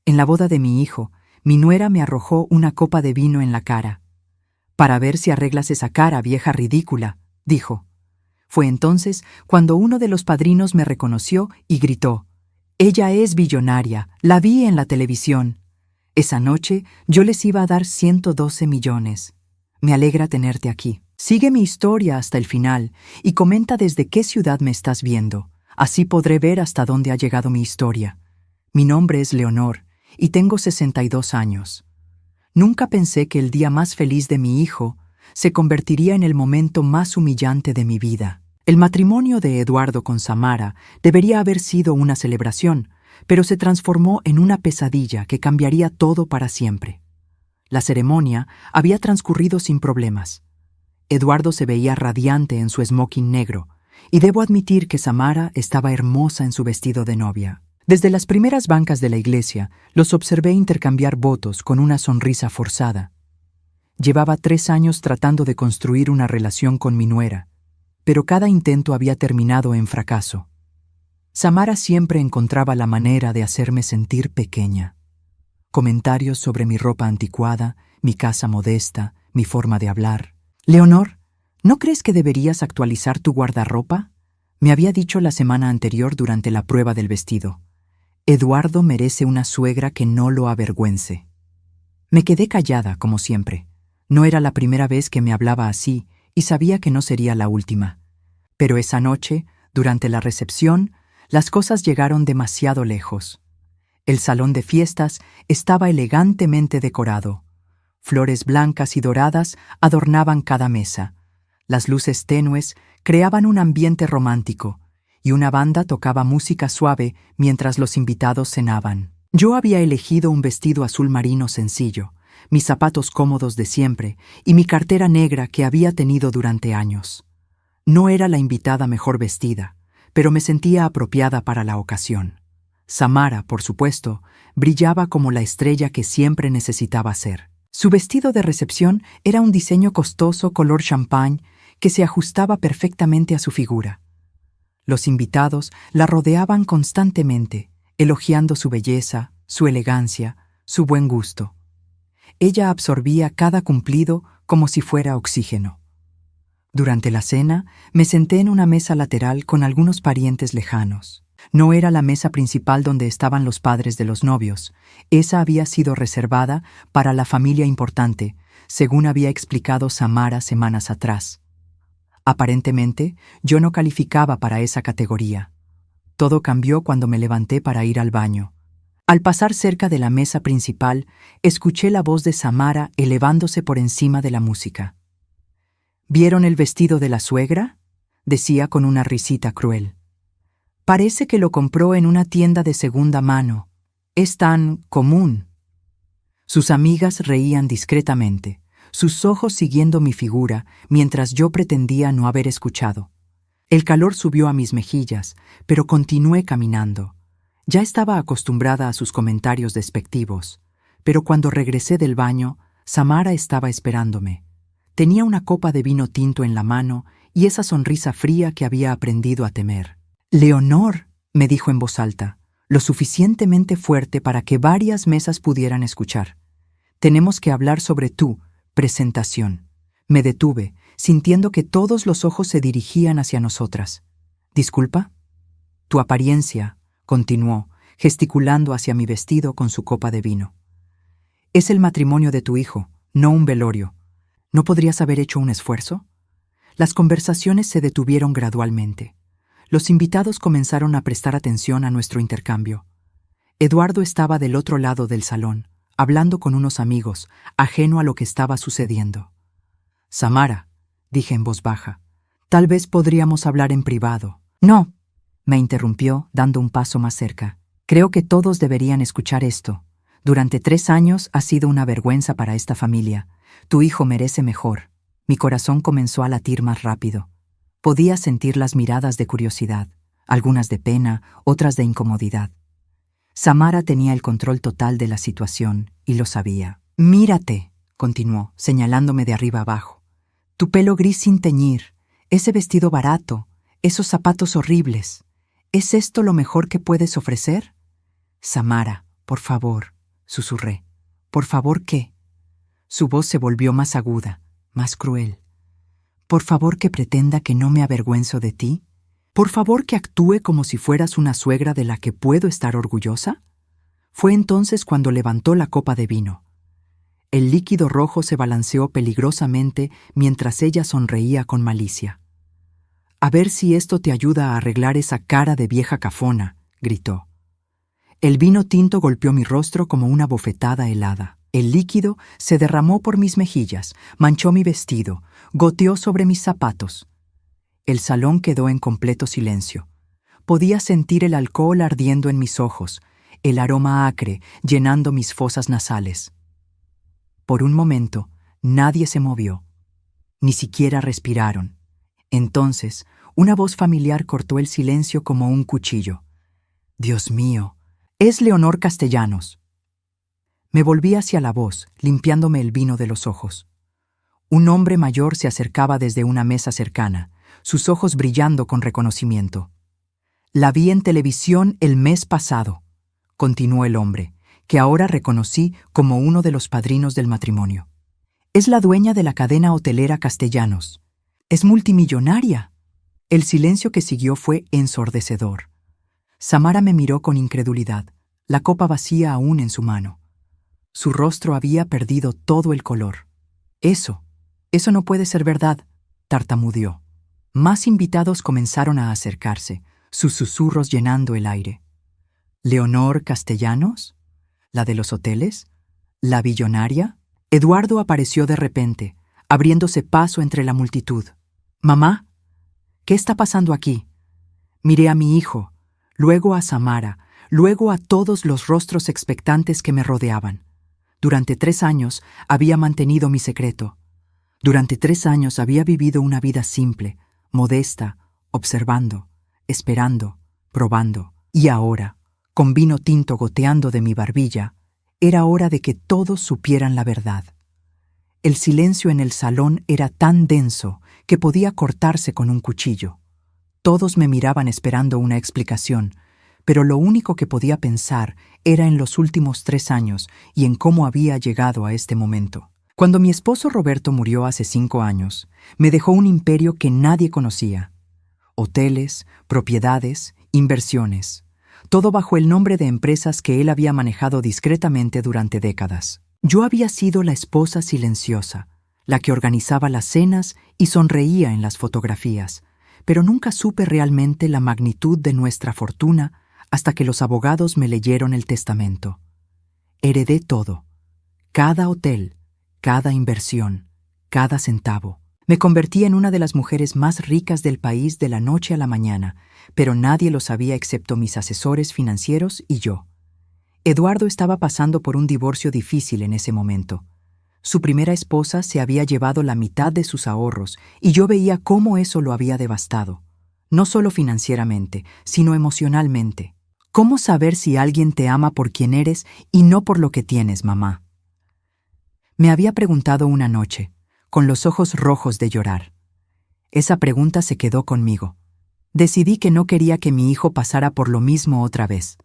En la boda de mi hijo, mi nuera me arrojó una copa de vino en la cara. «Para ver si arreglas esa cara, vieja ridícula», dijo. Fue entonces cuando uno de los padrinos me reconoció y gritó: «Ella es billonaria, la vi en la televisión». Esa noche yo les iba a dar 112 millones. Me alegra tenerte aquí. Sigue mi historia hasta el final y comenta desde qué ciudad me estás viendo. Así podré ver hasta dónde ha llegado mi historia. Mi nombre es Leonor y tengo 62 años. Nunca pensé que el día más feliz de mi hijo se convertiría en el momento más humillante de mi vida. El matrimonio de Eduardo con Samara debería haber sido una celebración, pero se transformó en una pesadilla que cambiaría todo para siempre. La ceremonia había transcurrido sin problemas. Eduardo se veía radiante en su smoking negro, y debo admitir que Samara estaba hermosa en su vestido de novia. Desde las primeras bancas de la iglesia, los observé intercambiar votos con una sonrisa forzada. Llevaba 3 años tratando de construir una relación con mi nuera, pero cada intento había terminado en fracaso. Samara siempre encontraba la manera de hacerme sentir pequeña. Comentarios sobre mi ropa anticuada, mi casa modesta, mi forma de hablar. «Leonor, ¿no crees que deberías actualizar tu guardarropa?», me había dicho la semana anterior durante la prueba del vestido. Eduardo merece una suegra que no lo avergüence. Me quedé callada, como siempre. No era la primera vez que me hablaba así y sabía que no sería la última. Pero esa noche, durante la recepción, las cosas llegaron demasiado lejos. El salón de fiestas estaba elegantemente decorado. Flores blancas y doradas adornaban cada mesa. Las luces tenues creaban un ambiente romántico, y una banda tocaba música suave mientras los invitados cenaban. Yo había elegido un vestido azul marino sencillo, mis zapatos cómodos de siempre y mi cartera negra que había tenido durante años. No era la invitada mejor vestida, pero me sentía apropiada para la ocasión. Samara, por supuesto, brillaba como la estrella que siempre necesitaba ser. Su vestido de recepción era un diseño costoso color champán que se ajustaba perfectamente a su figura. Los invitados la rodeaban constantemente, elogiando su belleza, su elegancia, su buen gusto. Ella absorbía cada cumplido como si fuera oxígeno. Durante la cena, me senté en una mesa lateral con algunos parientes lejanos. No era la mesa principal donde estaban los padres de los novios. Esa había sido reservada para la familia importante, según había explicado Samara semanas atrás. Aparentemente, yo no calificaba para esa categoría. Todo cambió cuando me levanté para ir al baño. Al pasar cerca de la mesa principal, escuché la voz de Samara elevándose por encima de la música. «¿Vieron el vestido de la suegra?», decía con una risita cruel. «Parece que lo compró en una tienda de segunda mano. Es tan común». Sus amigas reían discretamente, sus ojos siguiendo mi figura mientras yo pretendía no haber escuchado. El calor subió a mis mejillas, pero continué caminando. Ya estaba acostumbrada a sus comentarios despectivos, pero cuando regresé del baño, Samara estaba esperándome. Tenía una copa de vino tinto en la mano y esa sonrisa fría que había aprendido a temer. «Leonor», me dijo en voz alta, lo suficientemente fuerte para que varias mesas pudieran escuchar. «Tenemos que hablar sobre tu presentación». Me detuve, sintiendo que todos los ojos se dirigían hacia nosotras. «¿Disculpa?» «Tu apariencia», continuó, gesticulando hacia mi vestido con su copa de vino. «Es el matrimonio de tu hijo, no un velorio. ¿No podrías haber hecho un esfuerzo?» Las conversaciones se detuvieron gradualmente. Los invitados comenzaron a prestar atención a nuestro intercambio. Eduardo estaba del otro lado del salón, hablando con unos amigos, ajeno a lo que estaba sucediendo. «Samara», dije en voz baja, «tal vez podríamos hablar en privado». «No», me interrumpió, dando un paso más cerca. «Creo que todos deberían escuchar esto. Durante 3 años ha sido una vergüenza para esta familia. Tu hijo merece mejor». Mi corazón comenzó a latir más rápido. Podía sentir las miradas de curiosidad, algunas de pena, otras de incomodidad. Samara tenía el control total de la situación y lo sabía. «Mírate», continuó, señalándome de arriba abajo. «Tu pelo gris sin teñir, ese vestido barato, esos zapatos horribles. ¿Es esto lo mejor que puedes ofrecer?» «Samara, por favor», susurré. «Por favor, ¿qué?» Su voz se volvió más aguda, más cruel. «Por favor, que pretenda que no me avergüenzo de ti. Por favor, que actúe como si fueras una suegra de la que puedo estar orgullosa». Fue entonces cuando levantó la copa de vino. El líquido rojo se balanceó peligrosamente mientras ella sonreía con malicia. «A ver si esto te ayuda a arreglar esa cara de vieja cafona», gritó. El vino tinto golpeó mi rostro como una bofetada helada. El líquido se derramó por mis mejillas, manchó mi vestido, goteó sobre mis zapatos. El salón quedó en completo silencio. Podía sentir el alcohol ardiendo en mis ojos, el aroma acre llenando mis fosas nasales. Por un momento, nadie se movió. Ni siquiera respiraron. Entonces, una voz familiar cortó el silencio como un cuchillo. «Dios mío, es Leonor Castellanos». Me volví hacia la voz, limpiándome el vino de los ojos. Un hombre mayor se acercaba desde una mesa cercana, sus ojos brillando con reconocimiento. «La vi en televisión el mes pasado», continuó el hombre, que ahora reconocí como uno de los padrinos del matrimonio. «Es la dueña de la cadena hotelera Castellanos. Es multimillonaria». El silencio que siguió fue ensordecedor. Samara me miró con incredulidad, la copa vacía aún en su mano. Su rostro había perdido todo el color. Eso no puede ser verdad», tartamudeó. Más invitados comenzaron a acercarse, sus susurros llenando el aire. «¿Leonor Castellanos? ¿La de los hoteles? ¿La billonaria?» Eduardo apareció de repente, abriéndose paso entre la multitud. «Mamá, ¿qué está pasando aquí?» Miré a mi hijo, luego a Samara, luego a todos los rostros expectantes que me rodeaban. Durante 3 años había mantenido mi secreto. Durante 3 años había vivido una vida simple, modesta, observando, esperando, probando. Y ahora, con vino tinto goteando de mi barbilla, era hora de que todos supieran la verdad. El silencio en el salón era tan denso que podía cortarse con un cuchillo. Todos me miraban esperando una explicación, pero lo único que podía pensar era en los últimos 3 años y en cómo había llegado a este momento. Cuando mi esposo Roberto murió hace 5 años, me dejó un imperio que nadie conocía. Hoteles, propiedades, inversiones. Todo bajo el nombre de empresas que él había manejado discretamente durante décadas. Yo había sido la esposa silenciosa, la que organizaba las cenas y sonreía en las fotografías, pero nunca supe realmente la magnitud de nuestra fortuna hasta que los abogados me leyeron el testamento. Heredé todo, cada hotel, cada inversión, cada centavo. Me convertí en una de las mujeres más ricas del país de la noche a la mañana, pero nadie lo sabía excepto mis asesores financieros y yo. Eduardo estaba pasando por un divorcio difícil en ese momento. Su primera esposa se había llevado la mitad de sus ahorros y yo veía cómo eso lo había devastado. No solo financieramente, sino emocionalmente. ¿Cómo saber si alguien te ama por quien eres y no por lo que tienes, mamá? Me había preguntado una noche, con los ojos rojos de llorar. Esa pregunta se quedó conmigo. Decidí que no quería que mi hijo pasara por lo mismo otra vez.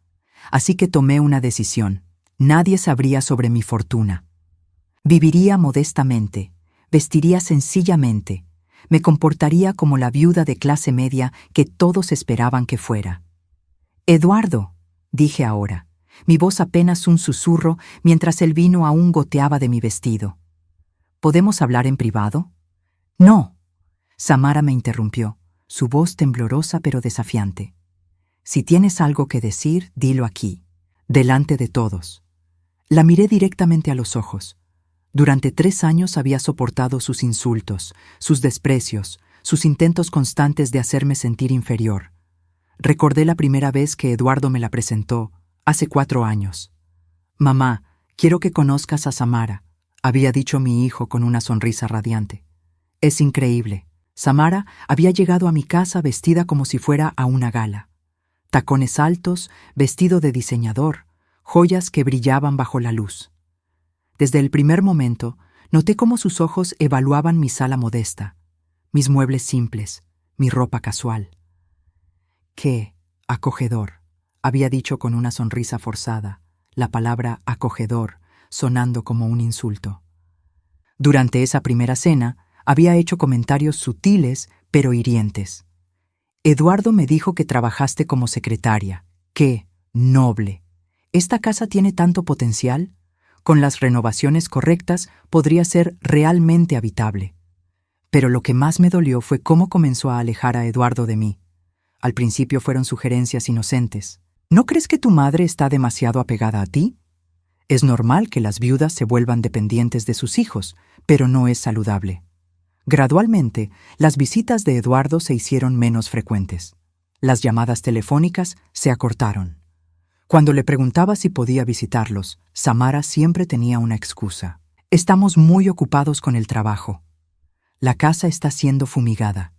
Así que tomé una decisión. Nadie sabría sobre mi fortuna. Viviría modestamente, vestiría sencillamente, me comportaría como la viuda de clase media que todos esperaban que fuera. «Eduardo», dije ahora, mi voz apenas un susurro mientras el vino aún goteaba de mi vestido. «¿Podemos hablar en privado?» «No», Samara me interrumpió, su voz temblorosa pero desafiante. «Si tienes algo que decir, dilo aquí, delante de todos». La miré directamente a los ojos. Durante 3 años había soportado sus insultos, sus desprecios, sus intentos constantes de hacerme sentir inferior. Recordé la primera vez que Eduardo me la presentó, hace 4 años. «Mamá, quiero que conozcas a Samara», había dicho mi hijo con una sonrisa radiante. «Es increíble». Samara había llegado a mi casa vestida como si fuera a una gala. Tacones altos, vestido de diseñador, joyas que brillaban bajo la luz. Desde el primer momento, noté cómo sus ojos evaluaban mi sala modesta, mis muebles simples, mi ropa casual. «Qué acogedor», había dicho con una sonrisa forzada, la palabra acogedor, sonando como un insulto. Durante esa primera cena, había hecho comentarios sutiles pero hirientes. Eduardo me dijo que trabajaste como secretaria. ¡Qué noble! ¿Esta casa tiene tanto potencial? Con las renovaciones correctas podría ser realmente habitable. Pero lo que más me dolió fue cómo comenzó a alejar a Eduardo de mí. Al principio fueron sugerencias inocentes. ¿No crees que tu madre está demasiado apegada a ti? Es normal que las viudas se vuelvan dependientes de sus hijos, pero no es saludable. Gradualmente, las visitas de Eduardo se hicieron menos frecuentes. Las llamadas telefónicas se acortaron. Cuando le preguntaba si podía visitarlos, Samara siempre tenía una excusa. Estamos muy ocupados con el trabajo. La casa está siendo fumigada.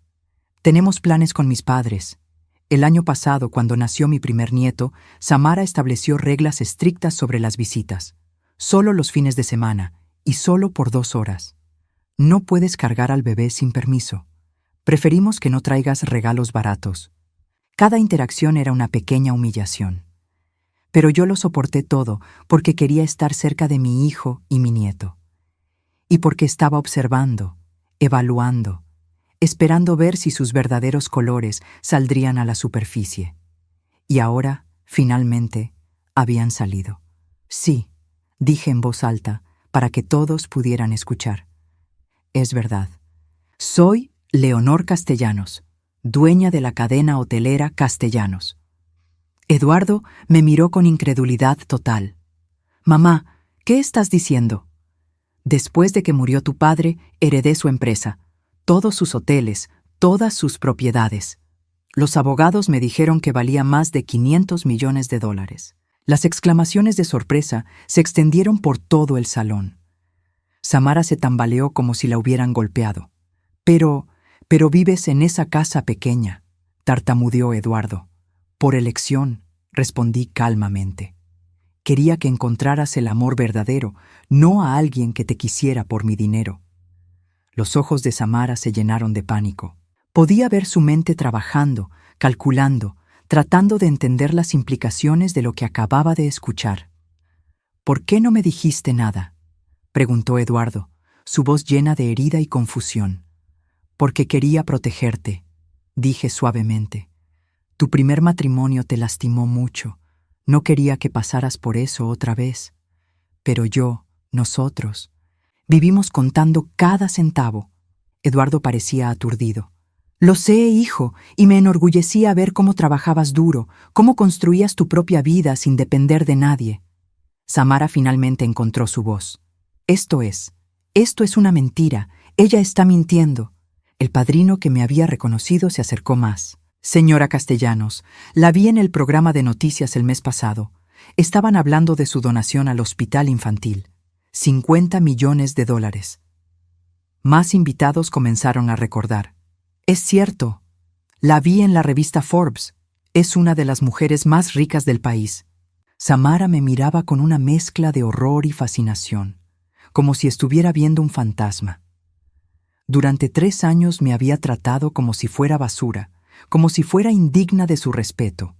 Tenemos planes con mis padres. El año pasado, cuando nació mi primer nieto, Samara estableció reglas estrictas sobre las visitas. Solo los fines de semana, y solo por 2 horas. No puedes cargar al bebé sin permiso. Preferimos que no traigas regalos baratos. Cada interacción era una pequeña humillación. Pero yo lo soporté todo porque quería estar cerca de mi hijo y mi nieto. Y porque estaba observando, evaluando, esperando ver si sus verdaderos colores saldrían a la superficie. Y ahora, finalmente, habían salido. Sí, dije en voz alta, para que todos pudieran escuchar. Es verdad. Soy Leonor Castellanos, dueña de la cadena hotelera Castellanos. Eduardo me miró con incredulidad total. Mamá, ¿qué estás diciendo? Después de que murió tu padre, heredé su empresa, todos sus hoteles, todas sus propiedades. Los abogados me dijeron que valía más de $500 millones. Las exclamaciones de sorpresa se extendieron por todo el salón. Samara se tambaleó como si la hubieran golpeado. Pero vives en esa casa pequeña, tartamudeó Eduardo. Por elección, respondí calmamente. Quería que encontraras el amor verdadero, no a alguien que te quisiera por mi dinero. Los ojos de Samara se llenaron de pánico. Podía ver su mente trabajando, calculando, tratando de entender las implicaciones de lo que acababa de escuchar. ¿Por qué no me dijiste nada?, preguntó Eduardo, su voz llena de herida y confusión. Porque quería protegerte, dije suavemente. Tu primer matrimonio te lastimó mucho. No quería que pasaras por eso otra vez. Pero nosotros, vivimos contando cada centavo. Eduardo parecía aturdido. Lo sé, hijo, y me enorgullecía ver cómo trabajabas duro, cómo construías tu propia vida sin depender de nadie. Samara finalmente encontró su voz. Esto es una mentira. Ella está mintiendo. El padrino que me había reconocido se acercó más. Señora Castellanos, la vi en el programa de noticias el mes pasado. Estaban hablando de su donación al hospital infantil. $50 millones. Más invitados comenzaron a recordar. Es cierto. La vi en la revista Forbes. Es una de las mujeres más ricas del país. Samara me miraba con una mezcla de horror y fascinación, como si estuviera viendo un fantasma. Durante 3 años me había tratado como si fuera basura, como si fuera indigna de su respeto.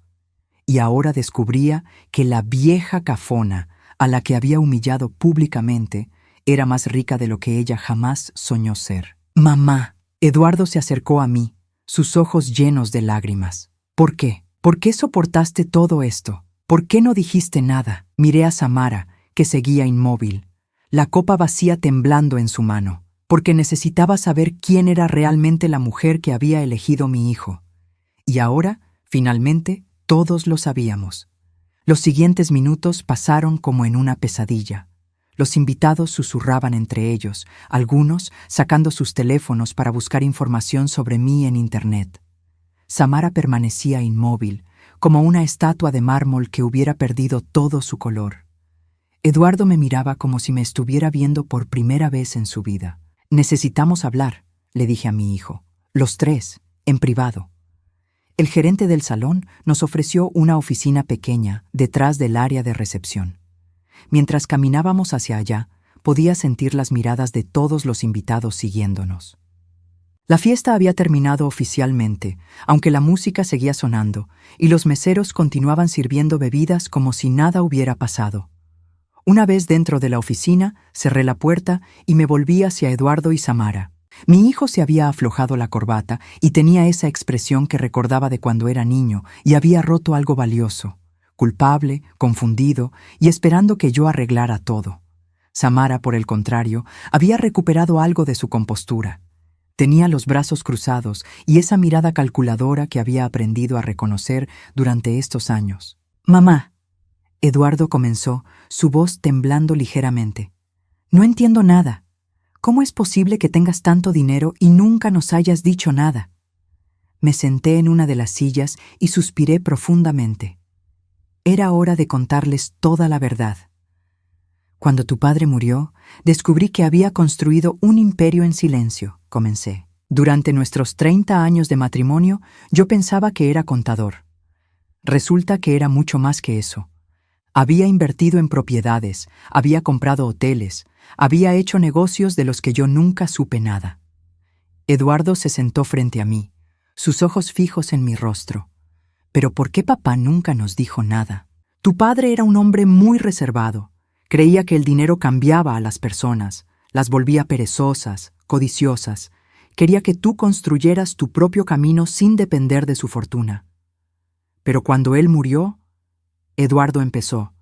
Y ahora descubría que la vieja cafona, a la que había humillado públicamente, era más rica de lo que ella jamás soñó ser. Mamá. Eduardo se acercó a mí, sus ojos llenos de lágrimas. ¿Por qué? ¿Por qué soportaste todo esto? ¿Por qué no dijiste nada? Miré a Samara, que seguía inmóvil, la copa vacía temblando en su mano, porque necesitaba saber quién era realmente la mujer que había elegido mi hijo. Y ahora, finalmente, todos lo sabíamos. Los siguientes minutos pasaron como en una pesadilla. Los invitados susurraban entre ellos, algunos sacando sus teléfonos para buscar información sobre mí en Internet. Samara permanecía inmóvil, como una estatua de mármol que hubiera perdido todo su color. Eduardo me miraba como si me estuviera viendo por primera vez en su vida. Necesitamos hablar, le dije a mi hijo. Los 3, en privado. El gerente del salón nos ofreció una oficina pequeña detrás del área de recepción. Mientras caminábamos hacia allá, podía sentir las miradas de todos los invitados siguiéndonos. La fiesta había terminado oficialmente, aunque la música seguía sonando, y los meseros continuaban sirviendo bebidas como si nada hubiera pasado. Una vez dentro de la oficina, cerré la puerta y me volví hacia Eduardo y Samara. Mi hijo se había aflojado la corbata y tenía esa expresión que recordaba de cuando era niño y había roto algo valioso, culpable, confundido y esperando que yo arreglara todo. Samara, por el contrario, había recuperado algo de su compostura. Tenía los brazos cruzados y esa mirada calculadora que había aprendido a reconocer durante estos años. «Mamá», Eduardo comenzó, su voz temblando ligeramente. «No entiendo nada. ¿Cómo es posible que tengas tanto dinero y nunca nos hayas dicho nada?» Me senté en una de las sillas y suspiré profundamente. Era hora de contarles toda la verdad. «Cuando tu padre murió, descubrí que había construido un imperio en silencio», comencé. «Durante nuestros 30 años de matrimonio, yo pensaba que era contador. Resulta que era mucho más que eso. Había invertido en propiedades, había comprado hoteles, había hecho negocios de los que yo nunca supe nada». Eduardo se sentó frente a mí, sus ojos fijos en mi rostro. «¿Pero por qué papá nunca nos dijo nada? Tu padre era un hombre muy reservado. Creía que el dinero cambiaba a las personas, las volvía perezosas, codiciosas. Quería que tú construyeras tu propio camino sin depender de su fortuna. Pero cuando él murió», Eduardo empezó,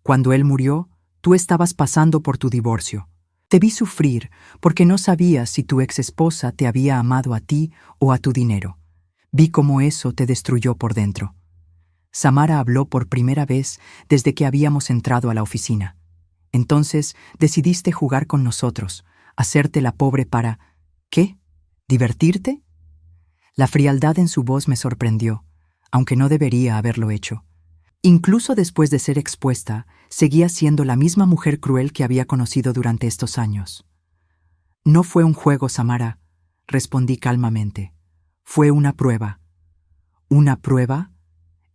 «cuando él murió, tú estabas pasando por tu divorcio. Te vi sufrir porque no sabías si tu exesposa te había amado a ti o a tu dinero. Vi cómo eso te destruyó por dentro». Samara habló por primera vez desde que habíamos entrado a la oficina. «Entonces decidiste jugar con nosotros, hacerte la pobre para... ¿qué? ¿Divertirte?» La frialdad en su voz me sorprendió, aunque no debería haberlo hecho. Incluso después de ser expuesta, seguía siendo la misma mujer cruel que había conocido durante estos años. «No fue un juego, Samara», respondí calmamente. «Fue una prueba». «¿Una prueba?»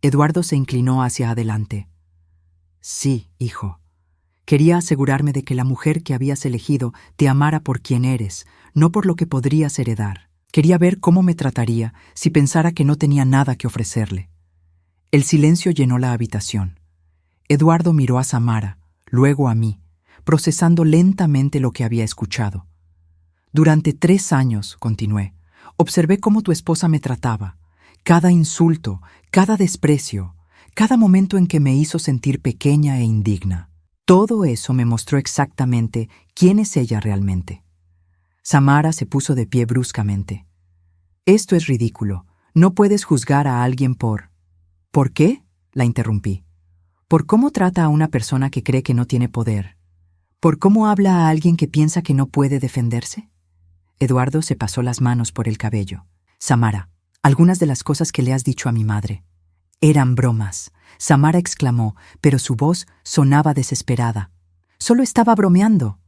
Eduardo se inclinó hacia adelante. «Sí, hijo. Quería asegurarme de que la mujer que habías elegido te amara por quien eres, no por lo que podrías heredar. Quería ver cómo me trataría si pensara que no tenía nada que ofrecerle». El silencio llenó la habitación. Eduardo miró a Samara, luego a mí, procesando lentamente lo que había escuchado. «Durante 3 años», continué, «observé cómo tu esposa me trataba. Cada insulto, cada desprecio, cada momento en que me hizo sentir pequeña e indigna. Todo eso me mostró exactamente quién es ella realmente». Samara se puso de pie bruscamente. «Esto es ridículo. No puedes juzgar a alguien por...» «¿Por qué?», la interrumpí. «Por cómo trata a una persona que cree que no tiene poder. ¿Por cómo habla a alguien que piensa que no puede defenderse?». Eduardo se pasó las manos por el cabello. «Samara, algunas de las cosas que le has dicho a mi madre eran bromas», Samara exclamó, pero su voz sonaba desesperada. «Solo estaba bromeando».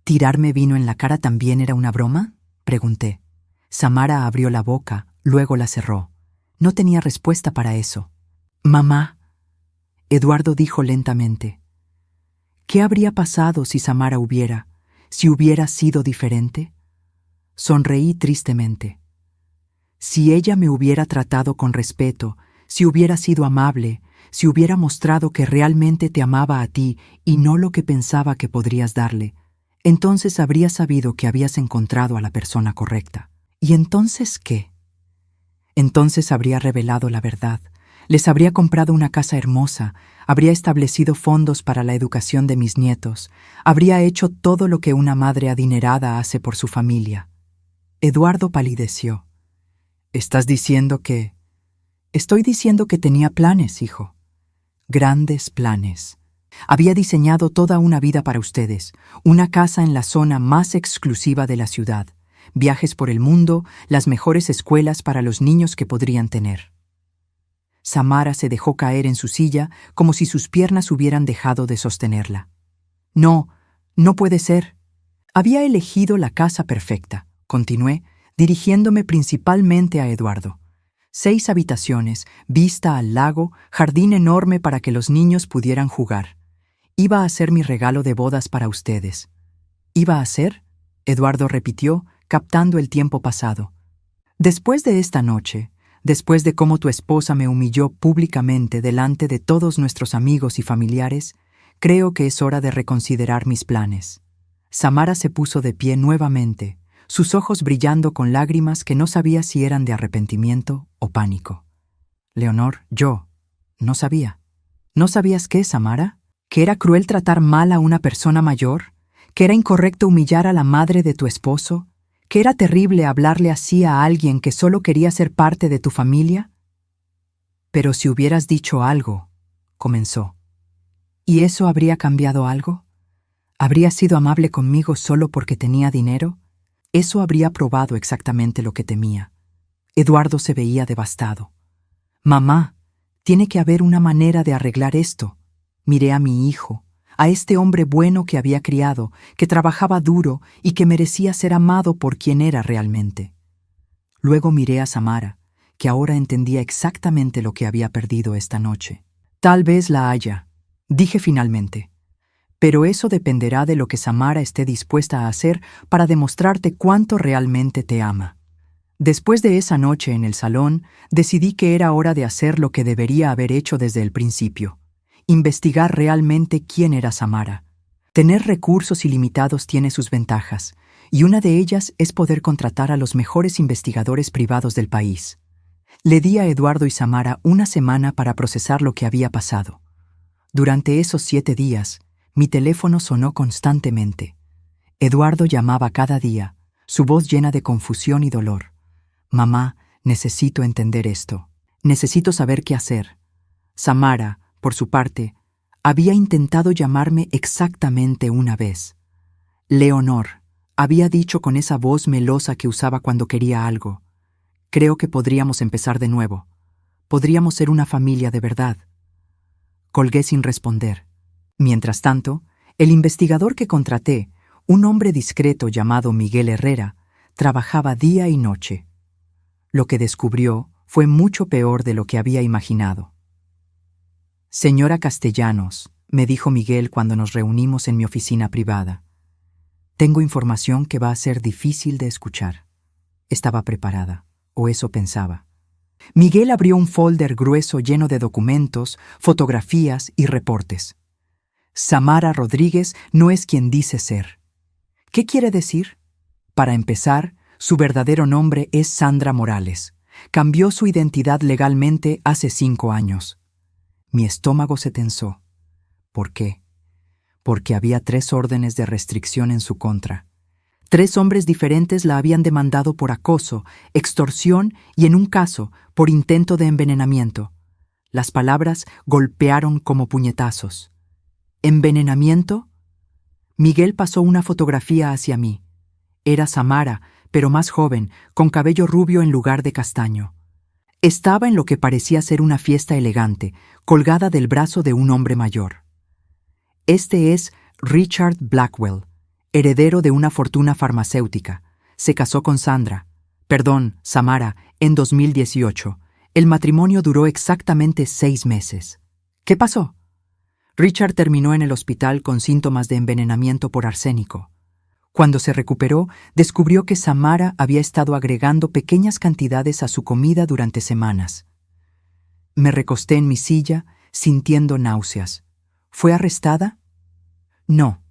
«¿Tirarme vino en la cara también era una broma?», pregunté. Samara abrió la boca, luego la cerró. No tenía respuesta para eso. «Mamá», Eduardo dijo lentamente, «¿qué habría pasado si Samara si hubiera sido diferente?» Sonreí tristemente. «Si ella me hubiera tratado con respeto, si hubiera sido amable, si hubiera mostrado que realmente te amaba a ti y no lo que pensaba que podrías darle, entonces habría sabido que habías encontrado a la persona correcta. ¿Y entonces qué? Entonces habría revelado la verdad, les habría comprado una casa hermosa, habría establecido fondos para la educación de mis nietos, habría hecho todo lo que una madre adinerada hace por su familia». Eduardo palideció. «¿Estás diciendo que...?» «Estoy diciendo que tenía planes, hijo. Grandes planes. Había diseñado toda una vida para ustedes, una casa en la zona más exclusiva de la ciudad, viajes por el mundo, las mejores escuelas para los niños que podrían tener». Samara se dejó caer en su silla como si sus piernas hubieran dejado de sostenerla. «No, no puede ser. Había elegido la casa perfecta», continué, dirigiéndome principalmente a Eduardo. 6 habitaciones, vista al lago, jardín enorme para que los niños pudieran jugar. Iba a ser mi regalo de bodas para ustedes. «¿Iba a ser?», Eduardo repitió, captando el tiempo pasado. Después de esta noche, después de cómo tu esposa me humilló públicamente delante de todos nuestros amigos y familiares, creo que es hora de reconsiderar mis planes. Samara se puso de pie nuevamente, sus ojos brillando con lágrimas que no sabía si eran de arrepentimiento o pánico. Leonor, yo no sabía. ¿No sabías qué, Samara? ¿Que era cruel tratar mal a una persona mayor? ¿Que era incorrecto humillar a la madre de tu esposo? ¿Que era terrible hablarle así a alguien que solo quería ser parte de tu familia? Pero si hubieras dicho algo, comenzó. ¿Y eso habría cambiado algo? ¿Habría sido amable conmigo solo porque tenía dinero? Eso habría probado exactamente lo que temía. Eduardo se veía devastado. Mamá, tiene que haber una manera de arreglar esto. Miré a mi hijo, a este hombre bueno que había criado, que trabajaba duro y que merecía ser amado por quien era realmente. Luego miré a Samara, que ahora entendía exactamente lo que había perdido esta noche. Tal vez la haya, dije finalmente. Pero eso dependerá de lo que Samara esté dispuesta a hacer para demostrarte cuánto realmente te ama. Después de esa noche en el salón, decidí que era hora de hacer lo que debería haber hecho desde el principio: investigar realmente quién era Samara. Tener recursos ilimitados tiene sus ventajas, y una de ellas es poder contratar a los mejores investigadores privados del país. Le di a Eduardo y Samara una semana para procesar lo que había pasado. Durante esos 7 días, mi teléfono sonó constantemente. Eduardo llamaba cada día, su voz llena de confusión y dolor. Mamá, necesito entender esto. Necesito saber qué hacer. Samara, por su parte, había intentado llamarme exactamente una vez. Leonor, había dicho con esa voz melosa que usaba cuando quería algo. Creo que podríamos empezar de nuevo. Podríamos ser una familia de verdad. Colgué sin responder. Mientras tanto, el investigador que contraté, un hombre discreto llamado Miguel Herrera, trabajaba día y noche. Lo que descubrió fue mucho peor de lo que había imaginado. Señora Castellanos, me dijo Miguel cuando nos reunimos en mi oficina privada, tengo información que va a ser difícil de escuchar. Estaba preparada, o eso pensaba. Miguel abrió un folder grueso lleno de documentos, fotografías y reportes. Samara Rodríguez no es quien dice ser. ¿Qué quiere decir? Para empezar, su verdadero nombre es Sandra Morales. Cambió su identidad legalmente hace 5 años. Mi estómago se tensó. ¿Por qué? Porque había 3 órdenes de restricción en su contra. 3 hombres diferentes la habían demandado por acoso, extorsión y, en un caso, por intento de envenenamiento. Las palabras golpearon como puñetazos. ¿Envenenamiento? Miguel pasó una fotografía hacia mí. Era Samara, pero más joven, con cabello rubio en lugar de castaño. Estaba en lo que parecía ser una fiesta elegante, colgada del brazo de un hombre mayor. Este es Richard Blackwell, heredero de una fortuna farmacéutica. Se casó con Samara, en 2018. El matrimonio duró exactamente 6 meses. ¿Qué pasó? Richard terminó en el hospital con síntomas de envenenamiento por arsénico. Cuando se recuperó, descubrió que Samara había estado agregando pequeñas cantidades a su comida durante semanas. Me recosté en mi silla, sintiendo náuseas. ¿Fue arrestada? No.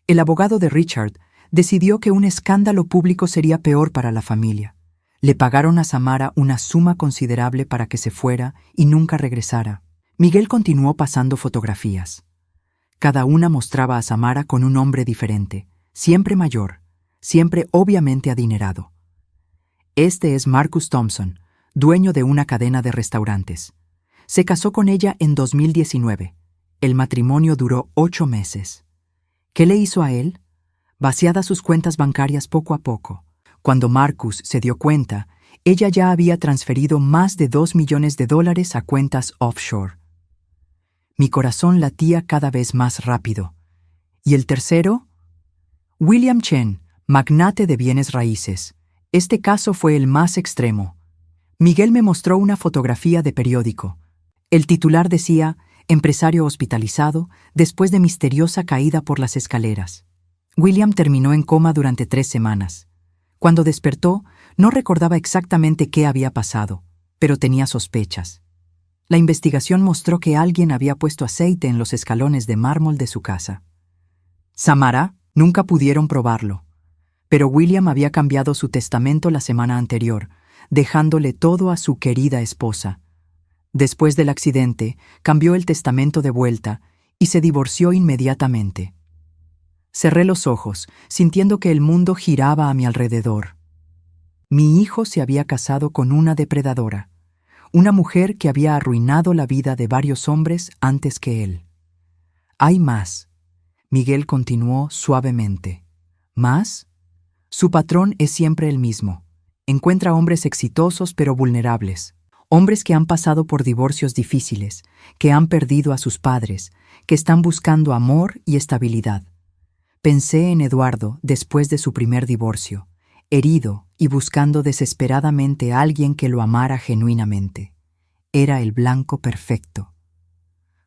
El abogado de Richard decidió que un escándalo público sería peor para la familia. Le pagaron a Samara una suma considerable para que se fuera y nunca regresara. Miguel continuó pasando fotografías. Cada una mostraba a Samara con un hombre diferente, siempre mayor, siempre obviamente adinerado. Este es Marcus Thompson, dueño de una cadena de restaurantes. Se casó con ella en 2019. El matrimonio duró 8 meses. ¿Qué le hizo a él? Vaciadas sus cuentas bancarias poco a poco. Cuando Marcus se dio cuenta, ella ya había transferido más de $2 millones a cuentas offshore. Mi corazón latía cada vez más rápido. ¿Y el tercero? William Chen, magnate de bienes raíces. Este caso fue el más extremo. Miguel me mostró una fotografía de periódico. El titular decía: empresario hospitalizado después de misteriosa caída por las escaleras. William terminó en coma durante 3 semanas. Cuando despertó, no recordaba exactamente qué había pasado, pero tenía sospechas. La investigación mostró que alguien había puesto aceite en los escalones de mármol de su casa. Samara nunca pudieron probarlo, pero William había cambiado su testamento la semana anterior, dejándole todo a su querida esposa. Después del accidente, cambió el testamento de vuelta y se divorció inmediatamente. Cerré los ojos, sintiendo que el mundo giraba a mi alrededor. Mi hijo se había casado con una depredadora, una mujer que había arruinado la vida de varios hombres antes que él. Hay más, Miguel continuó suavemente. ¿Más? Su patrón es siempre el mismo. Encuentra hombres exitosos pero vulnerables. Hombres que han pasado por divorcios difíciles, que han perdido a sus padres, que están buscando amor y estabilidad. Pensé en Eduardo después de su primer divorcio, herido y buscando desesperadamente a alguien que lo amara genuinamente. Era el blanco perfecto.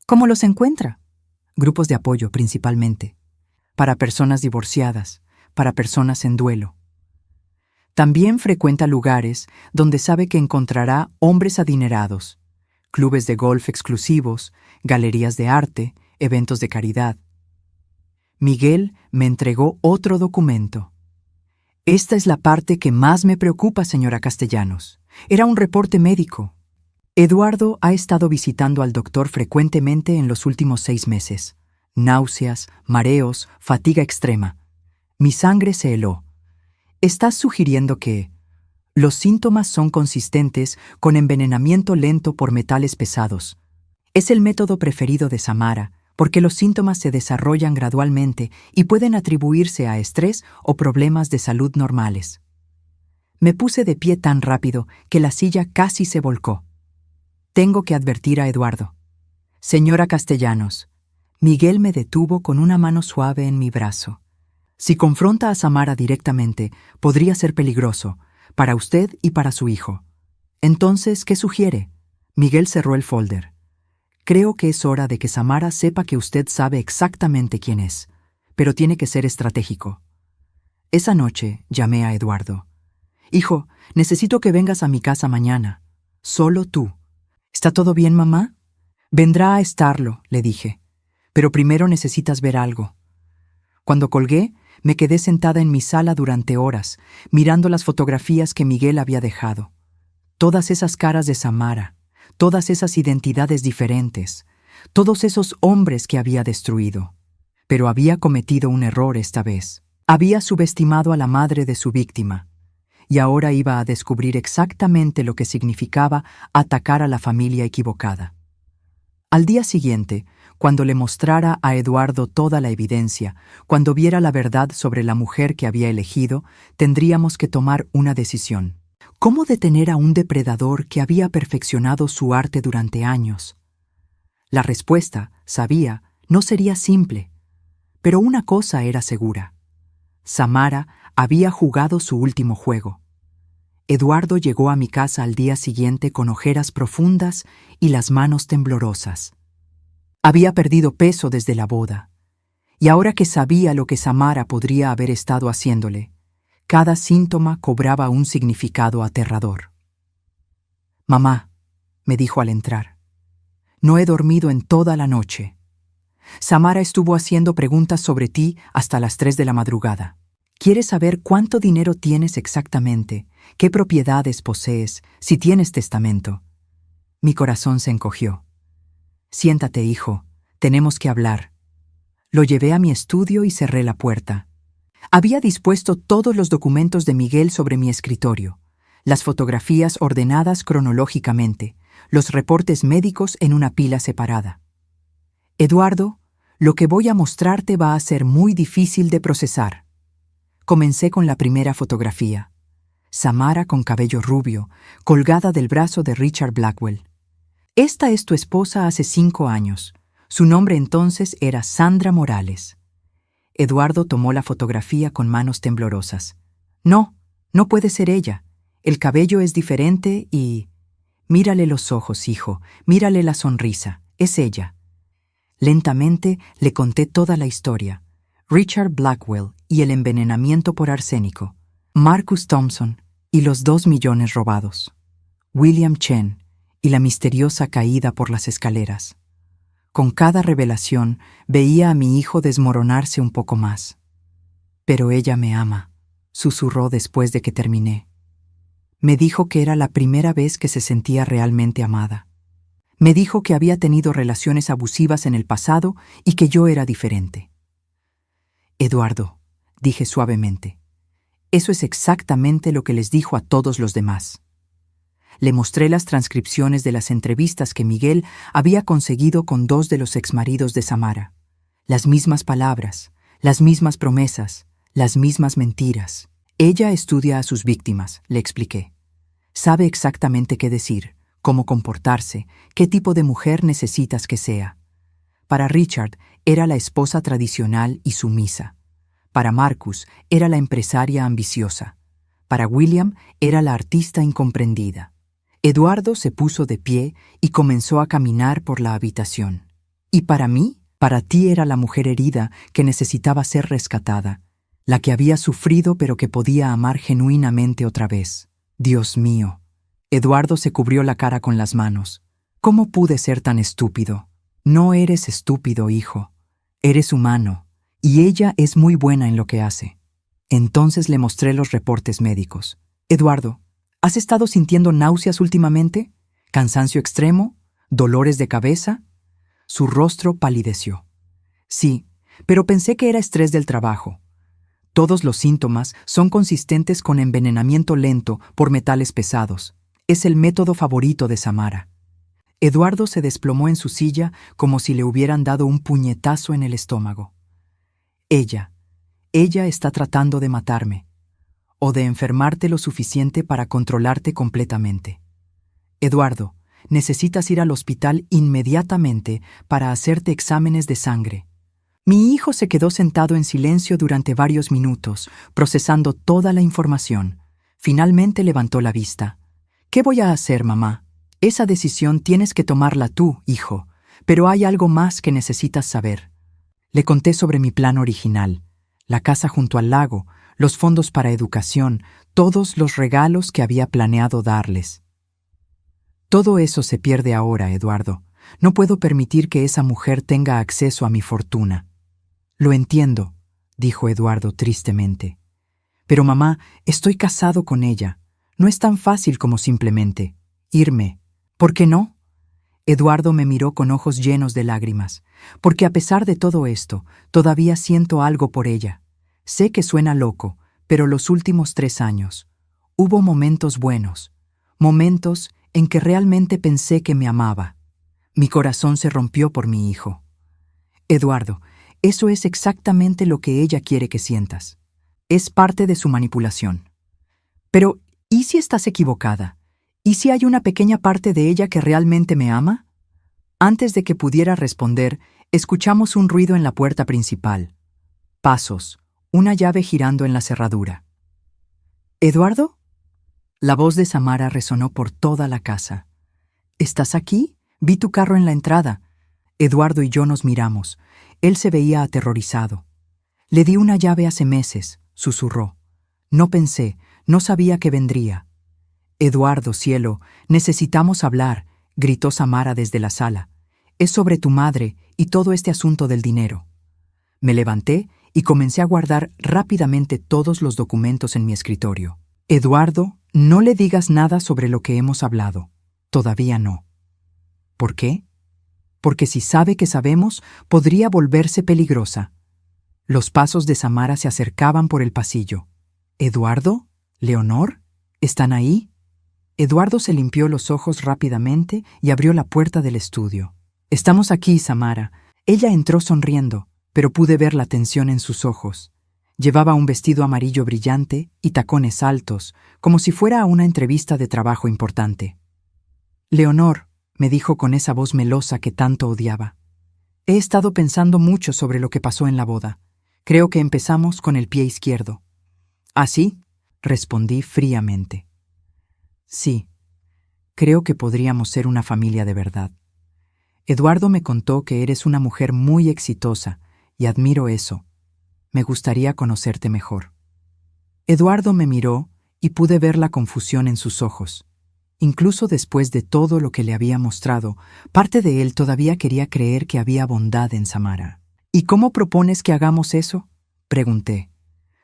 ¿Cómo los encuentra? Grupos de apoyo principalmente. Para personas divorciadas, para personas en duelo. También frecuenta lugares donde sabe que encontrará hombres adinerados, clubes de golf exclusivos, galerías de arte, eventos de caridad. Miguel me entregó otro documento. Esta es la parte que más me preocupa, señora Castellanos. Era un reporte médico. Eduardo ha estado visitando al doctor frecuentemente en los últimos 6 meses. Náuseas, mareos, fatiga extrema. Mi sangre se heló. Estás sugiriendo que los síntomas son consistentes con envenenamiento lento por metales pesados. Es el método preferido de Samara, porque los síntomas se desarrollan gradualmente y pueden atribuirse a estrés o problemas de salud normales. Me puse de pie tan rápido que la silla casi se volcó. Tengo que advertir a Eduardo. Señora Castellanos, Miguel me detuvo con una mano suave en mi brazo. Si confronta a Samara directamente, podría ser peligroso, para usted y para su hijo. Entonces, ¿qué sugiere? Miguel cerró el folder. Creo que es hora de que Samara sepa que usted sabe exactamente quién es, pero tiene que ser estratégico. Esa noche llamé a Eduardo. Hijo, necesito que vengas a mi casa mañana. Solo tú. ¿Está todo bien, mamá? Vendrá a estarlo, le dije. Pero primero necesitas ver algo. Cuando colgué, me quedé sentada en mi sala durante horas, mirando las fotografías que Miguel había dejado. Todas esas caras de Samara, todas esas identidades diferentes, todos esos hombres que había destruido. Pero había cometido un error esta vez. Había subestimado a la madre de su víctima, y ahora iba a descubrir exactamente lo que significaba atacar a la familia equivocada. Al día siguiente, cuando le mostrara a Eduardo toda la evidencia, cuando viera la verdad sobre la mujer que había elegido, tendríamos que tomar una decisión. ¿Cómo detener a un depredador que había perfeccionado su arte durante años? La respuesta, sabía, no sería simple. Pero una cosa era segura. Samara había jugado su último juego. Eduardo llegó a mi casa al día siguiente con ojeras profundas y las manos temblorosas. Había perdido peso desde la boda, y ahora que sabía lo que Samara podría haber estado haciéndole, cada síntoma cobraba un significado aterrador. «Mamá», me dijo al entrar, «no he dormido en toda la noche. Samara estuvo haciendo preguntas sobre ti hasta las 3 de la madrugada. Quiere saber cuánto dinero tienes exactamente, qué propiedades posees, si tienes testamento». Mi corazón se encogió. «Siéntate, hijo, tenemos que hablar». Lo llevé a mi estudio y cerré la puerta. Había dispuesto todos los documentos de Miguel sobre mi escritorio, las fotografías ordenadas cronológicamente, los reportes médicos en una pila separada. «Eduardo, lo que voy a mostrarte va a ser muy difícil de procesar». Comencé con la primera fotografía. Samara con cabello rubio, colgada del brazo de Richard Blackwell. «Esta es tu esposa hace 5 años. Su nombre entonces era Sandra Morales». Eduardo tomó la fotografía con manos temblorosas. «No, no puede ser ella. El cabello es diferente y...» «Mírale los ojos, hijo, mírale la sonrisa. Es ella». Lentamente le conté toda la historia. Richard Blackwell y el envenenamiento por arsénico. Marcus Thompson y los 2 millones robados. William Chen y la misteriosa caída por las escaleras. Con cada revelación veía a mi hijo desmoronarse un poco más. Pero ella me ama, susurró después de que terminé. Me dijo que era la primera vez que se sentía realmente amada. Me dijo que había tenido relaciones abusivas en el pasado y que yo era diferente. Eduardo, dije suavemente, eso es exactamente lo que les dijo a todos los demás. Le mostré las transcripciones de las entrevistas que Miguel había conseguido con 2 de los exmaridos de Samara. Las mismas palabras, las mismas promesas, las mismas mentiras. Ella estudia a sus víctimas, le expliqué. Sabe exactamente qué decir, cómo comportarse, qué tipo de mujer necesitas que sea. Para Richard era la esposa tradicional y sumisa. Para Marcus era la empresaria ambiciosa. Para William era la artista incomprendida. Eduardo se puso de pie y comenzó a caminar por la habitación. ¿Y para mí? Para ti era la mujer herida que necesitaba ser rescatada, la que había sufrido pero que podía amar genuinamente otra vez. Dios mío. Eduardo se cubrió la cara con las manos. ¿Cómo pude ser tan estúpido? No eres estúpido, hijo. Eres humano, y ella es muy buena en lo que hace. Entonces le mostré los reportes médicos. Eduardo, ¿has estado sintiendo náuseas últimamente? ¿Cansancio extremo? ¿Dolores de cabeza? Su rostro palideció. Sí, pero pensé que era estrés del trabajo. Todos los síntomas son consistentes con envenenamiento lento por metales pesados. Es el método favorito de Samara. Eduardo se desplomó en su silla como si le hubieran dado un puñetazo en el estómago. Ella está tratando de matarme, o de enfermarte lo suficiente para controlarte completamente. Eduardo, necesitas ir al hospital inmediatamente para hacerte exámenes de sangre. Mi hijo se quedó sentado en silencio durante varios minutos, procesando toda la información. Finalmente levantó la vista. ¿Qué voy a hacer, mamá? Esa decisión tienes que tomarla tú, hijo, pero hay algo más que necesitas saber. Le conté sobre mi plan original, la casa junto al lago, los fondos para educación, todos los regalos que había planeado darles. Todo eso se pierde ahora, Eduardo. No puedo permitir que esa mujer tenga acceso a mi fortuna. Lo entiendo, dijo Eduardo tristemente. Pero mamá, estoy casado con ella. No es tan fácil como simplemente irme. ¿Por qué no? Eduardo me miró con ojos llenos de lágrimas, porque a pesar de todo esto, todavía siento algo por ella. Sé que suena loco, pero los últimos 3 años, hubo momentos buenos, momentos en que realmente pensé que me amaba. Mi corazón se rompió por mi hijo. Eduardo, eso es exactamente lo que ella quiere que sientas. Es parte de su manipulación. Pero, ¿y si estás equivocada? ¿Y si hay una pequeña parte de ella que realmente me ama? Antes de que pudiera responder, escuchamos un ruido en la puerta principal. Pasos, una llave girando en la cerradura. ¿Eduardo? La voz de Samara resonó por toda la casa. ¿Estás aquí? Vi tu carro en la entrada. Eduardo y yo nos miramos. Él se veía aterrorizado. Le di una llave hace meses, susurró. No pensé, no sabía que vendría. Eduardo, cielo, necesitamos hablar, gritó Samara desde la sala. Es sobre tu madre y todo este asunto del dinero. Me levanté y comencé a guardar rápidamente todos los documentos en mi escritorio. Eduardo, no le digas nada sobre lo que hemos hablado. Todavía no. ¿Por qué? Porque si sabe que sabemos, podría volverse peligrosa. Los pasos de Samara se acercaban por el pasillo. ¿Eduardo? ¿Leonor? ¿Están ahí? Eduardo se limpió los ojos rápidamente y abrió la puerta del estudio. Estamos aquí, Samara. Ella entró sonriendo, pero pude ver la tensión en sus ojos. Llevaba un vestido amarillo brillante y tacones altos, como si fuera a una entrevista de trabajo importante. Leonor, me dijo con esa voz melosa que tanto odiaba. He estado pensando mucho sobre lo que pasó en la boda. Creo que empezamos con el pie izquierdo. ¿Ah, sí? Respondí fríamente. Sí, creo que podríamos ser una familia de verdad. Eduardo me contó que eres una mujer muy exitosa y admiro eso. Me gustaría conocerte mejor. Eduardo me miró y pude ver la confusión en sus ojos. Incluso después de todo lo que le había mostrado, parte de él todavía quería creer que había bondad en Samara. ¿Y cómo propones que hagamos eso?, pregunté.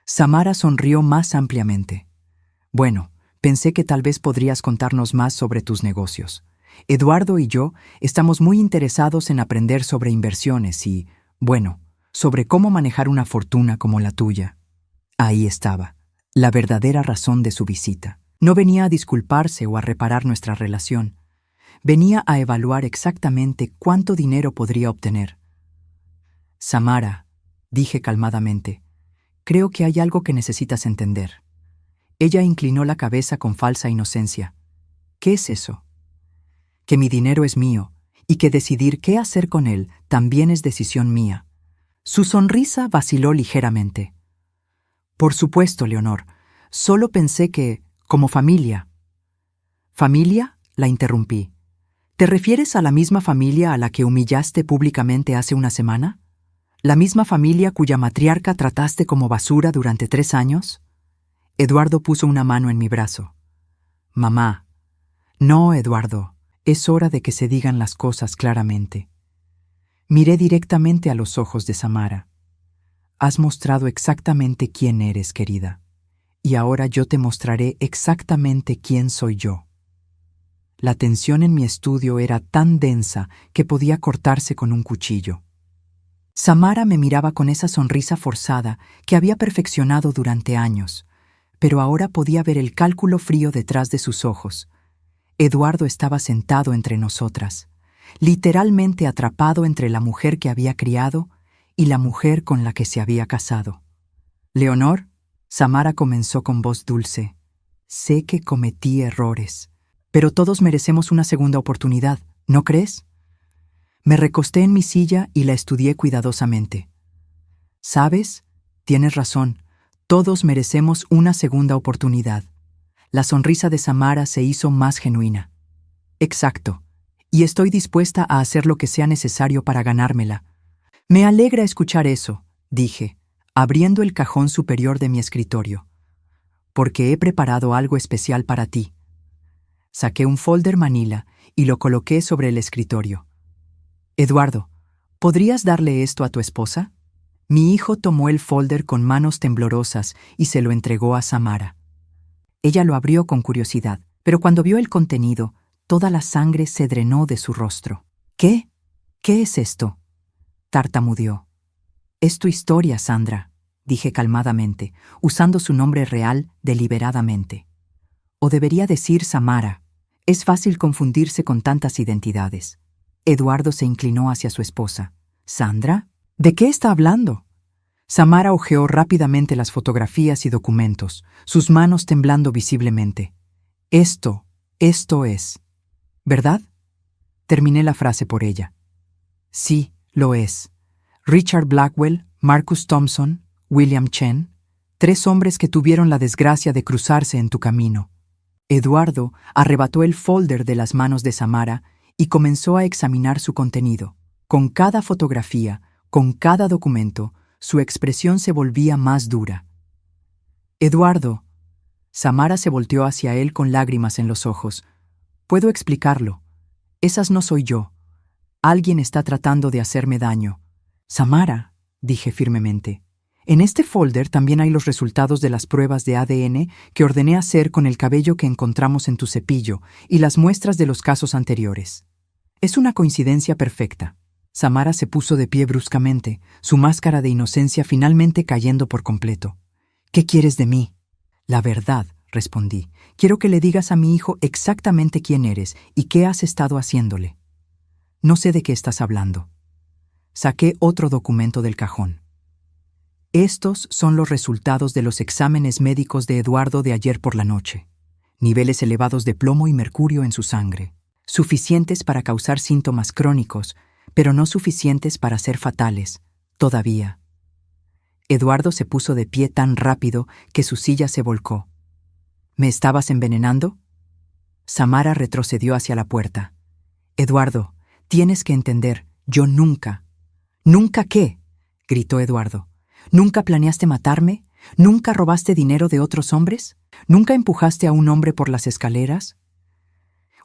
Samara sonrió más ampliamente. Bueno, pensé que tal vez podrías contarnos más sobre tus negocios. Eduardo y yo estamos muy interesados en aprender sobre inversiones y, bueno, sobre cómo manejar una fortuna como la tuya. Ahí estaba, la verdadera razón de su visita. No venía a disculparse o a reparar nuestra relación. Venía a evaluar exactamente cuánto dinero podría obtener. Samara, dije calmadamente, creo que hay algo que necesitas entender. Ella inclinó la cabeza con falsa inocencia. ¿Qué es eso? Que mi dinero es mío y que decidir qué hacer con él también es decisión mía. Su sonrisa vaciló ligeramente. Por supuesto, Leonor, solo pensé que, como familia. ¿Familia?, la interrumpí. ¿Te refieres a la misma familia a la que humillaste públicamente hace una semana? ¿La misma familia cuya matriarca trataste como basura durante 3 años? Eduardo puso una mano en mi brazo. Mamá. No, Eduardo, es hora de que se digan las cosas claramente. Miré directamente a los ojos de Samara. Has mostrado exactamente quién eres, querida. Y ahora yo te mostraré exactamente quién soy yo. La tensión en mi estudio era tan densa que podía cortarse con un cuchillo. Samara me miraba con esa sonrisa forzada que había perfeccionado durante años, pero ahora podía ver el cálculo frío detrás de sus ojos. Eduardo estaba sentado entre nosotras, literalmente atrapado entre la mujer que había criado y la mujer con la que se había casado. Leonor, Samara comenzó con voz dulce. Sé que cometí errores, pero todos merecemos una segunda oportunidad, ¿no crees? Me recosté en mi silla y la estudié cuidadosamente. ¿Sabes? Tienes razón, todos merecemos una segunda oportunidad. La sonrisa de Samara se hizo más genuina. Exacto, y estoy dispuesta a hacer lo que sea necesario para ganármela. Me alegra escuchar eso, dije, abriendo el cajón superior de mi escritorio, porque he preparado algo especial para ti. Saqué un folder manila y lo coloqué sobre el escritorio. Eduardo, ¿podrías darle esto a tu esposa? Mi hijo tomó el folder con manos temblorosas y se lo entregó a Samara. Ella lo abrió con curiosidad, pero cuando vio el contenido, toda la sangre se drenó de su rostro. ¿Qué? ¿Qué es esto?, tartamudeó. Es tu historia, Sandra, dije calmadamente, usando su nombre real deliberadamente. O debería decir Samara. Es fácil confundirse con tantas identidades. Eduardo se inclinó hacia su esposa. ¿Sandra? ¿De qué está hablando? Samara hojeó rápidamente las fotografías y documentos, sus manos temblando visiblemente. Esto es. ¿Verdad? Terminé la frase por ella. Sí, lo es. Richard Blackwell, Marcus Thompson, William Chen, 3 hombres que tuvieron la desgracia de cruzarse en tu camino. Eduardo arrebató el folder de las manos de Samara y comenzó a examinar su contenido. Con cada fotografía, con cada documento, su expresión se volvía más dura. Eduardo. Samara se volteó hacia él con lágrimas en los ojos. Puedo explicarlo. Esas no soy yo. Alguien está tratando de hacerme daño. Samara, dije firmemente, en este folder también hay los resultados de las pruebas de ADN que ordené hacer con el cabello que encontramos en tu cepillo y las muestras de los casos anteriores. Es una coincidencia perfecta. Samara se puso de pie bruscamente, su máscara de inocencia finalmente cayendo por completo. ¿Qué quieres de mí? La verdad, respondí. Quiero que le digas a mi hijo exactamente quién eres y qué has estado haciéndole. No sé de qué estás hablando. Saqué otro documento del cajón. Estos son los resultados de los exámenes médicos de Eduardo de ayer por la noche. Niveles elevados de plomo y mercurio en su sangre, suficientes para causar síntomas crónicos, pero no suficientes para ser fatales, todavía. Eduardo se puso de pie tan rápido que su silla se volcó. ¿Me estabas envenenando? Samara retrocedió hacia la puerta. Eduardo, tienes que entender, yo nunca. ¿Nunca qué?, gritó Eduardo. ¿Nunca planeaste matarme? ¿Nunca robaste dinero de otros hombres? ¿Nunca empujaste a un hombre por las escaleras?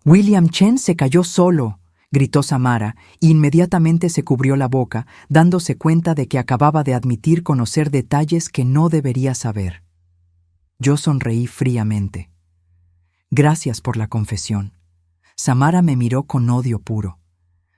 William Chen se cayó solo, gritó Samara, e inmediatamente se cubrió la boca, dándose cuenta de que acababa de admitir conocer detalles que no debería saber. Yo sonreí fríamente. Gracias por la confesión. Samara me miró con odio puro.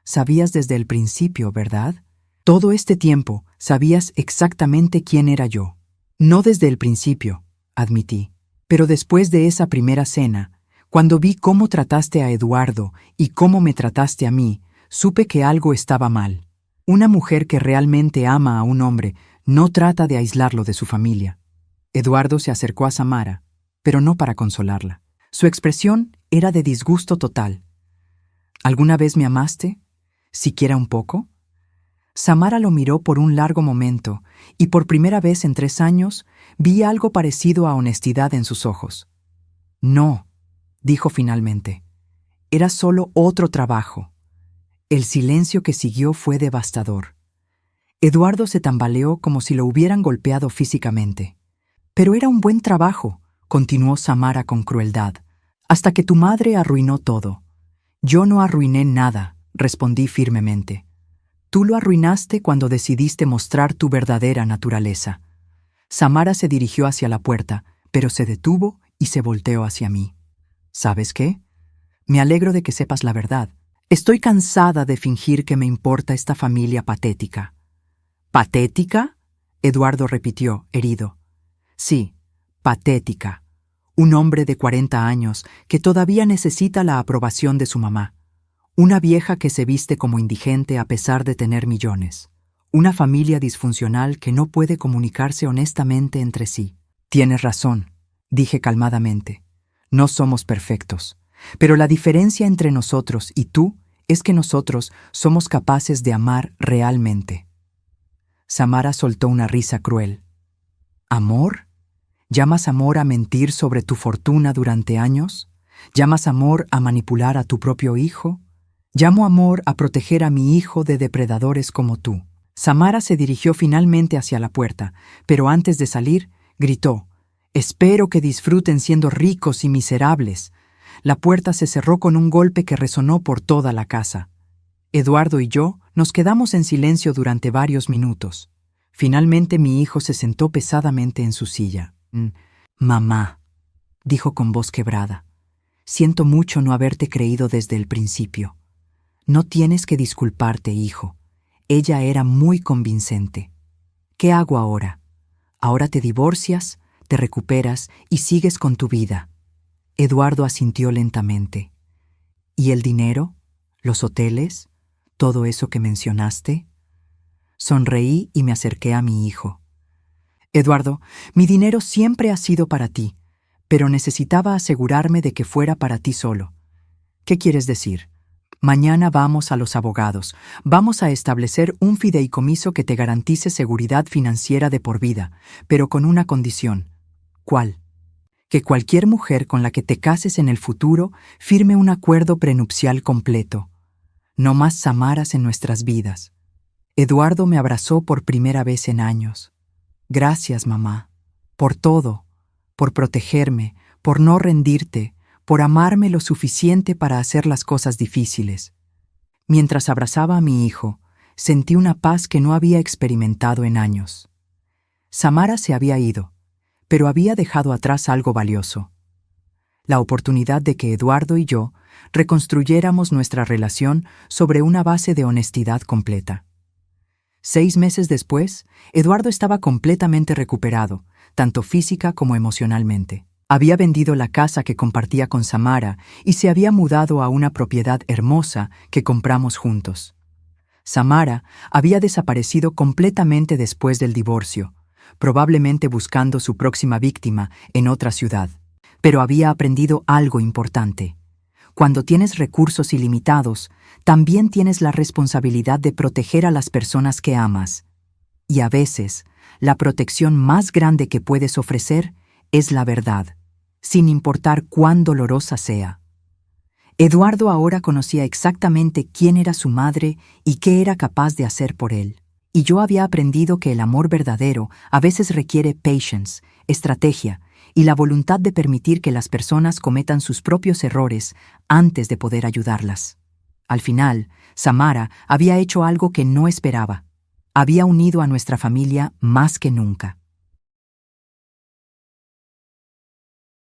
Sabías desde el principio, ¿verdad? Todo este tiempo sabías exactamente quién era yo. No desde el principio, admití, pero después de esa primera cena, cuando vi cómo trataste a Eduardo y cómo me trataste a mí, supe que algo estaba mal. Una mujer que realmente ama a un hombre no trata de aislarlo de su familia. Eduardo se acercó a Samara, pero no para consolarla. Su expresión era de disgusto total. ¿Alguna vez me amaste? ¿Siquiera un poco? Samara lo miró por un largo momento, y por primera vez en 3 años vi algo parecido a honestidad en sus ojos. No, dijo finalmente. Era solo otro trabajo. El silencio que siguió fue devastador. Eduardo se tambaleó como si lo hubieran golpeado físicamente. Pero era un buen trabajo, continuó Samara con crueldad, hasta que tu madre arruinó todo. Yo no arruiné nada, respondí firmemente. Tú lo arruinaste cuando decidiste mostrar tu verdadera naturaleza. Samara se dirigió hacia la puerta, pero se detuvo y se volteó hacia mí. ¿Sabes qué? Me alegro de que sepas la verdad. Estoy cansada de fingir que me importa esta familia patética. ¿Patética? Eduardo repitió, herido. Sí, patética. Un hombre de 40 años que todavía necesita la aprobación de su mamá. Una vieja que se viste como indigente a pesar de tener millones. Una familia disfuncional que no puede comunicarse honestamente entre sí. Tienes razón, dije calmadamente. No somos perfectos, pero la diferencia entre nosotros y tú es que nosotros somos capaces de amar realmente. Samara soltó una risa cruel. ¿Amor? ¿Llamas amor a mentir sobre tu fortuna durante años? ¿Llamas amor a manipular a tu propio hijo? Llamo amor a proteger a mi hijo de depredadores como tú. Samara se dirigió finalmente hacia la puerta, pero antes de salir, gritó, «Espero que disfruten siendo ricos y miserables». La puerta se cerró con un golpe que resonó por toda la casa. Eduardo y yo nos quedamos en silencio durante varios minutos. Finalmente mi hijo se sentó pesadamente en su silla. «Mamá», dijo con voz quebrada, «siento mucho no haberte creído desde el principio. No tienes que disculparte, hijo. Ella era muy convincente. ¿Qué hago ahora? Ahora te divorcias, te recuperas y sigues con tu vida». Eduardo asintió lentamente. ¿Y el dinero? ¿Los hoteles? ¿Todo eso que mencionaste? Sonreí y me acerqué a mi hijo. Eduardo, mi dinero siempre ha sido para ti, pero necesitaba asegurarme de que fuera para ti solo. ¿Qué quieres decir? Mañana vamos a los abogados. Vamos a establecer un fideicomiso que te garantice seguridad financiera de por vida, pero con una condición. ¿Cuál? Que cualquier mujer con la que te cases en el futuro firme un acuerdo prenupcial completo. No más Samaras en nuestras vidas. Eduardo me abrazó por primera vez en años. Gracias, mamá, por todo, por protegerme, por no rendirte, por amarme lo suficiente para hacer las cosas difíciles. Mientras abrazaba a mi hijo, sentí una paz que no había experimentado en años. Samara se había ido, pero había dejado atrás algo valioso. La oportunidad de que Eduardo y yo reconstruyéramos nuestra relación sobre una base de honestidad completa. 6 meses después, Eduardo estaba completamente recuperado, tanto física como emocionalmente. Había vendido la casa que compartía con Samara y se había mudado a una propiedad hermosa que compramos juntos. Samara había desaparecido completamente después del divorcio, probablemente buscando su próxima víctima en otra ciudad. Pero había aprendido algo importante. Cuando tienes recursos ilimitados, también tienes la responsabilidad de proteger a las personas que amas. Y a veces, la protección más grande que puedes ofrecer es la verdad, sin importar cuán dolorosa sea. Eduardo ahora conocía exactamente quién era su madre y qué era capaz de hacer por él. Y yo había aprendido que el amor verdadero a veces requiere patience, estrategia y la voluntad de permitir que las personas cometan sus propios errores antes de poder ayudarlas. Al final, Samara había hecho algo que no esperaba. Había unido a nuestra familia más que nunca.